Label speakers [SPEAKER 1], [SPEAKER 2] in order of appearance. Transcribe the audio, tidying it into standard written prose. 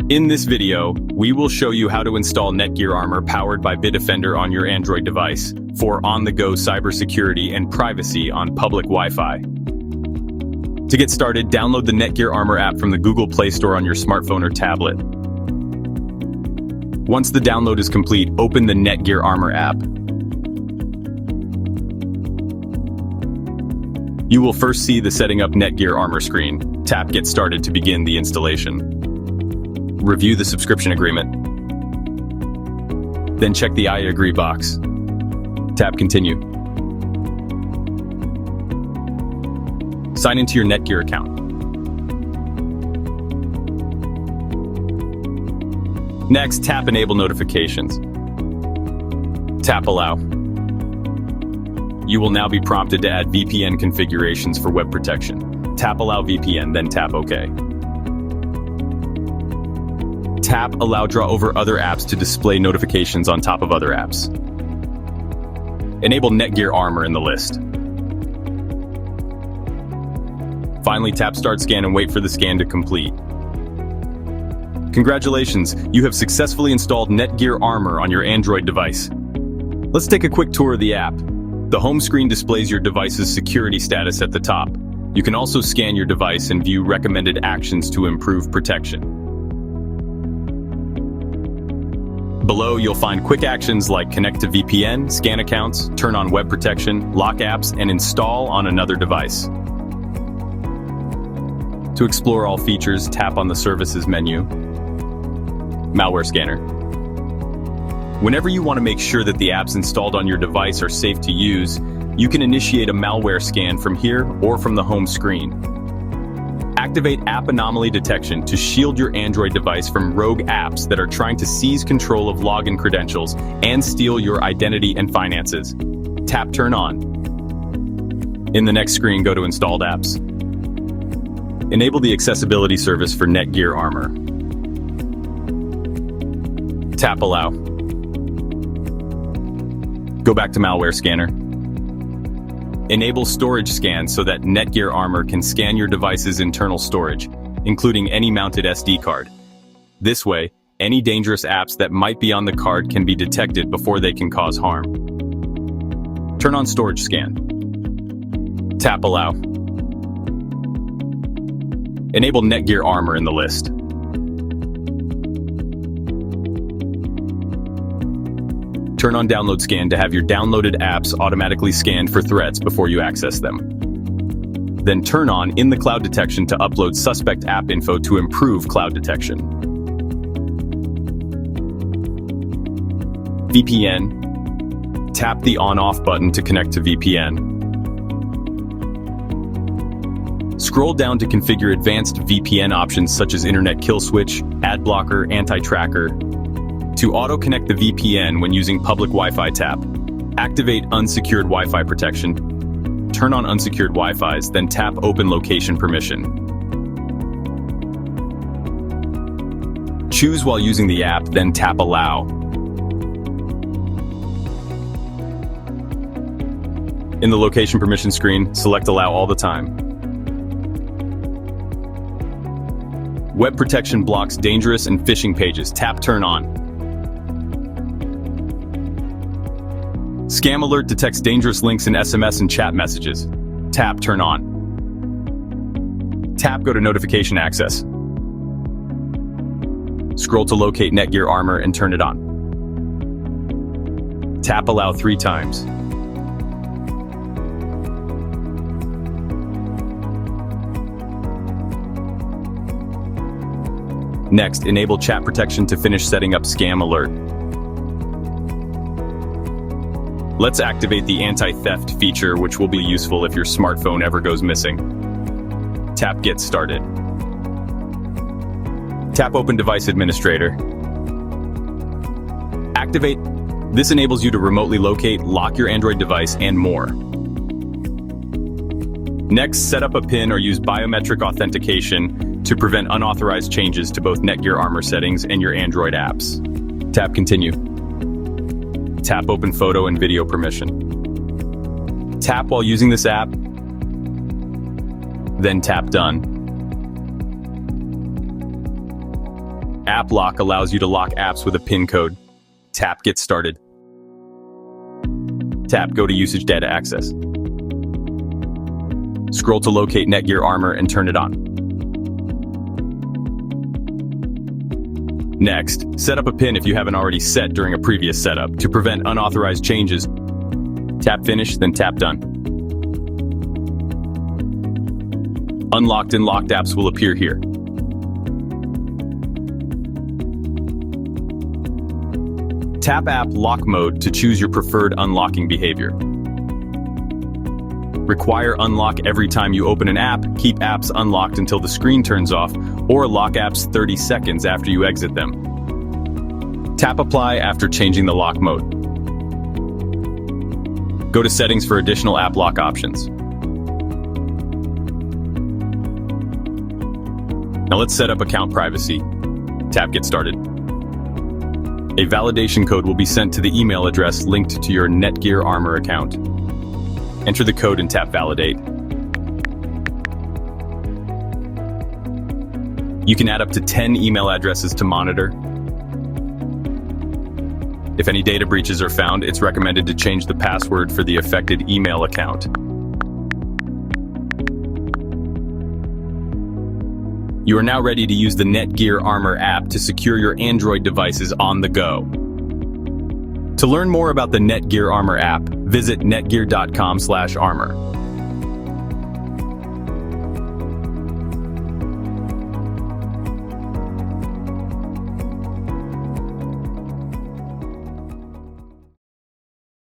[SPEAKER 1] In this video, we will show you how to install NETGEAR Armor powered by Bitdefender on your Android device for on-the-go cybersecurity and privacy on public Wi-Fi. To get started, download the NETGEAR Armor app from the Google Play Store on your smartphone or tablet. Once the download is complete, open the NETGEAR Armor app. You will first see the Setting Up NETGEAR Armor screen. Tap Get Started to begin the installation. Review the subscription agreement. Then check the I agree box. Tap Continue. Sign into your NETGEAR account. Next, tap Enable Notifications. Tap Allow. You will now be prompted to add VPN configurations for web protection. Tap Allow VPN, then tap OK. Tap Allow Draw over other apps to display notifications on top of other apps. Enable NETGEAR Armor in the list. Finally, tap Start Scan and wait for the scan to complete. Congratulations, you have successfully installed NETGEAR Armor on your Android device. Let's take a quick tour of the app. The home screen displays your device's security status at the top. You can also scan your device and view recommended actions to improve protection. Below, you'll find quick actions like connect to VPN, scan accounts, turn on web protection, lock apps, and install on another device. To explore all features, tap on the Services menu. Malware Scanner. Whenever you want to make sure that the apps installed on your device are safe to use, you can initiate a malware scan from here or from the home screen. Activate App Anomaly Detection to shield your Android device from rogue apps that are trying to seize control of login credentials and steal your identity and finances. Tap Turn On. In the next screen, go to Installed Apps. Enable the accessibility service for NETGEAR Armor. Tap Allow. Go back to Malware Scanner. Enable Storage Scan so that NETGEAR Armor can scan your device's internal storage, including any mounted SD card. This way, any dangerous apps that might be on the card can be detected before they can cause harm. Turn on Storage Scan. Tap Allow. Enable NETGEAR Armor in the list. Turn on Download Scan to have your downloaded apps automatically scanned for threats before you access them. Then turn on In the Cloud Detection to upload suspect app info to improve cloud detection. VPN. Tap the On-Off button to connect to VPN. Scroll down to configure advanced VPN options such as Internet Kill Switch, Ad Blocker, Anti-Tracker. To auto-connect the VPN when using public Wi-Fi, tap Activate Unsecured Wi-Fi Protection. Turn on unsecured Wi-Fis, then tap Open Location Permission. Choose while using the app, then tap Allow. In the Location Permission screen, select Allow all the time. Web protection blocks dangerous and phishing pages. Tap Turn On. Scam Alert detects dangerous links in SMS and chat messages. Tap Turn On. Tap Go to Notification Access. Scroll to locate NETGEAR Armor and turn it on. Tap Allow 3 times. Next, enable chat protection to finish setting up Scam Alert. Let's activate the anti-theft feature, which will be useful if your smartphone ever goes missing. Tap Get Started. Tap Open Device Administrator. Activate. This enables you to remotely locate, lock your Android device, and more. Next, set up a PIN or use biometric authentication to prevent unauthorized changes to both NETGEAR Armor settings and your Android apps. Tap Continue. Tap Open Photo and Video Permission. Tap while using this app, then tap Done. App Lock allows you to lock apps with a PIN code. Tap Get Started. Tap Go to Usage Data Access. Scroll to locate NETGEAR Armor and turn it on. Next, set up a PIN if you haven't already set during a previous setup to prevent unauthorized changes. Tap Finish, then tap Done. Unlocked and locked apps will appear here. Tap App Lock Mode to choose your preferred unlocking behavior. Require unlock every time you open an app, keep apps unlocked until the screen turns off, or lock apps 30 seconds after you exit them. Tap Apply after changing the lock mode. Go to Settings for additional app lock options. Now let's set up account privacy. Tap Get Started. A validation code will be sent to the email address linked to your NETGEAR Armor account. Enter the code and tap Validate. You can add up to 10 email addresses to monitor. If any data breaches are found, it's recommended to change the password for the affected email account. You are now ready to use the NETGEAR Armor app to secure your Android devices on the go. To learn more about the NETGEAR Armor app, visit netgear.com/armor.